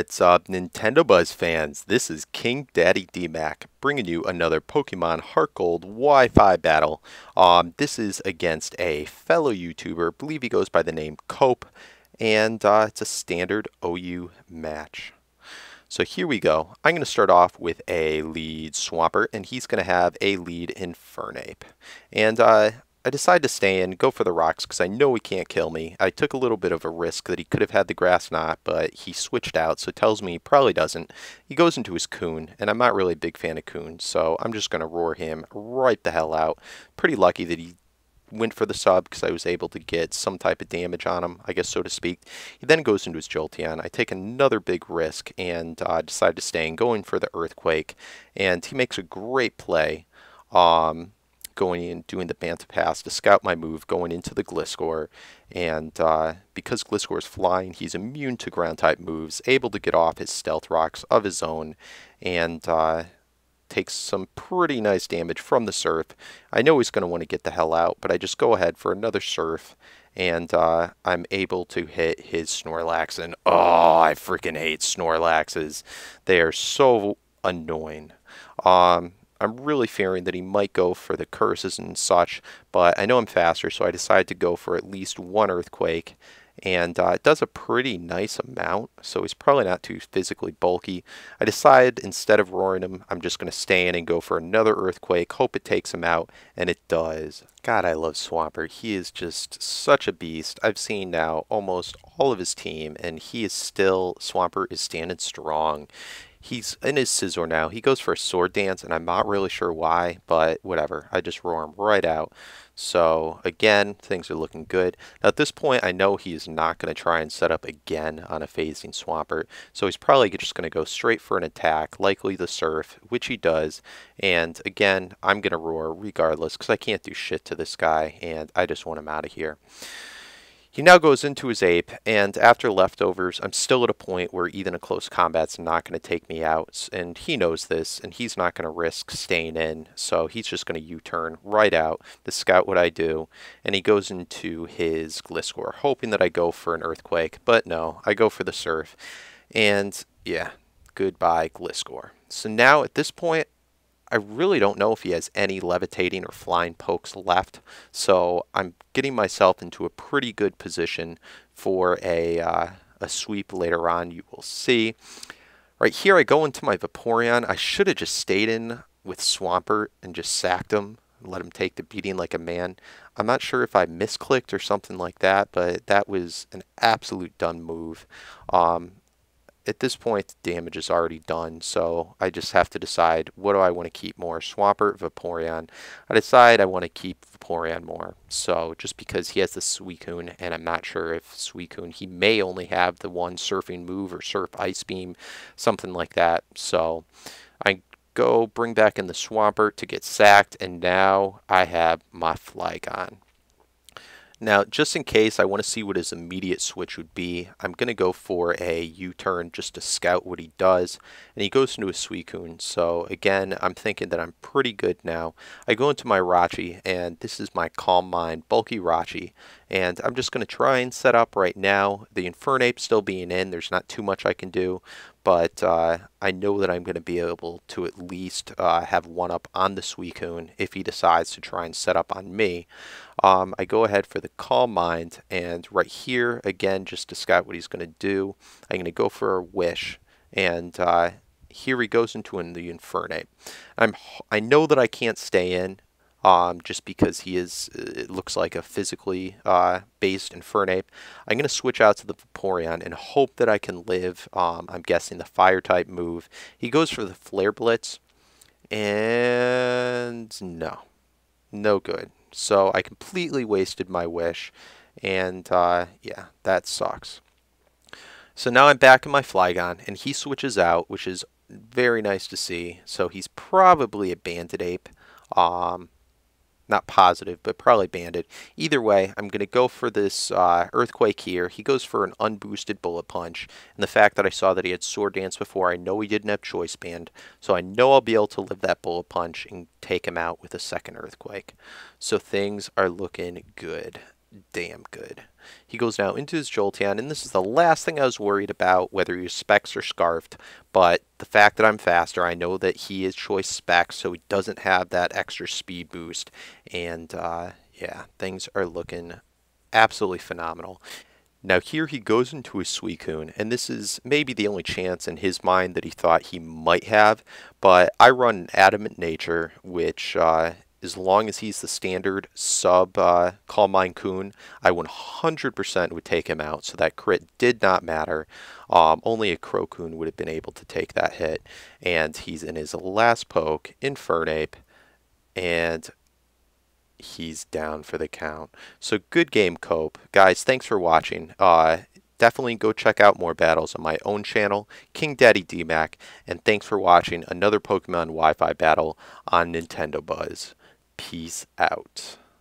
What's up, Nintendo Buzz fans? This is KingDaddyDMAC bringing you another Pokemon Heart Gold Wi-Fi battle. This is against a fellow YouTuber, I believe he goes by the name Cope, and it's a standard OU match. So here we go. I'm going to start off with a lead Swampert, and he's going to have a lead Infernape. And I decided to stay in, go for the rocks, because I know he can't kill me. I took a little bit of a risk that he could have had the grass knot, but he switched out, so it tells me he probably doesn't. He goes into his Coon, and I'm not really a big fan of Coon, so I'm just going to roar him right the hell out. Pretty lucky that he went for the sub, because I was able to get some type of damage on him, I guess so to speak. He then goes into his Jolteon. I take another big risk, and decide to stay in, going for the Earthquake, and he makes a great play. Going in, doing the Banta Pass to scout my move, going into the Gliscor, and because Gliscor is flying, he's immune to ground-type moves, able to get off his Stealth Rocks of his own, and takes some pretty nice damage from the Surf. I know he's going to want to get the hell out, but I just go ahead for another Surf, and I'm able to hit his Snorlax, and oh, I freaking hate Snorlaxes. They are so annoying. I'm really fearing that he might go for the curses and such, but I know I'm faster, so I decided to go for at least one Earthquake, and it does a pretty nice amount, so he's probably not too physically bulky. I decided instead of roaring him, I'm just going to stay in and go for another Earthquake, hope it takes him out, and it does. God, I love Swampert. He is just such a beast. I've seen now almost all of his team, and he is still, Swampert is standing strong. He's in his Scizor now. He goes for a Sword Dance, and I'm not really sure why, but whatever. I just roar him right out. So, again, things are looking good. Now, at this point, I know he is not going to try and set up again on a phasing Swampert, so he's probably just going to go straight for an attack, likely the Surf, which he does. And, again, I'm going to roar regardless, because I can't do shit to this guy, and I just want him out of here. He now goes into his Ape, and after leftovers, I'm still at a point where even a close combat's not going to take me out, and he knows this, and he's not going to risk staying in, so he's just going to U-turn right out to scout what I do, and he goes into his Gliscor, hoping that I go for an Earthquake, but no, I go for the Surf, and yeah, goodbye Gliscor. So now, at this point, I really don't know if he has any levitating or flying pokes left, so I'm getting myself into a pretty good position for a sweep later on. You will see. Right here, I go into my Vaporeon. I should have just stayed in with Swampert and just sacked him and let him take the beating like a man. I'm not sure if I misclicked or something like that, but that was an absolute done move. At this point, the damage is already done, so I just have to decide, what do I want to keep more, Swampert, Vaporeon? I decide I want to keep Vaporeon more, so just because he has the Suicune, and I'm not sure if Suicune, he may only have the one surfing move or surf Ice Beam, something like that, so I go bring back in the Swampert to get sacked, and now I have my Flygon. Now, just in case I want to see what his immediate switch would be, I'm going to go for a U-turn just to scout what he does. And he goes into a Suicune. So, again, I'm thinking that I'm pretty good now. I go into my Rachi, and this is my Calm Mind, bulky Rachi. And I'm just going to try and set up right now. The Infernape still being in, there's not too much I can do. But I know that I'm going to be able to at least have one up on the Suicune if he decides to try and set up on me. I go ahead for the Calm Mind, and right here, again, just to scout what he's going to do, I'm going to go for a Wish, and here he goes into the Infernape. I know that I can't stay in, just because he is, it looks like a physically based Infernape. I'm going to switch out to the Vaporeon and hope that I can live, I'm guessing, the Fire-type move. He goes for the Flare Blitz, and no good. So I completely wasted my Wish, and yeah, that sucks. So now I'm back in my Flygon, and he switches out, which is very nice to see. So he's probably a Banded Ape. Not positive, but probably Banded. Either way, I'm going to go for this Earthquake here. He goes for an unboosted Bullet Punch. And the fact that I saw that he had Sword Dance before, I know he didn't have Choice Band. So I know I'll be able to live that Bullet Punch and take him out with a second Earthquake. So things are looking good. damn good. He goes now into his Jolteon, and this is the last thing I was worried about, whether he was Specs or Scarfed. But the fact that I'm faster, I know that he is choice Specs, so he doesn't have that extra speed boost. And yeah, things are looking absolutely phenomenal. Now here he goes into his Suicune, and this is maybe the only chance in his mind that he thought he might have, but I run Adamant Nature, which as long as he's the standard sub Calm Mind Coon, I 100% would take him out, so that crit did not matter. Only a Crocoon would have been able to take that hit, and he's in his last poke, Infernape, and he's down for the count. So good game, Cope. Guys, thanks for watching. Definitely go check out more battles on my own channel, KingDaddyDMAC, and thanks for watching another Pokemon Wi-Fi battle on Nintendo Buzz. Peace out.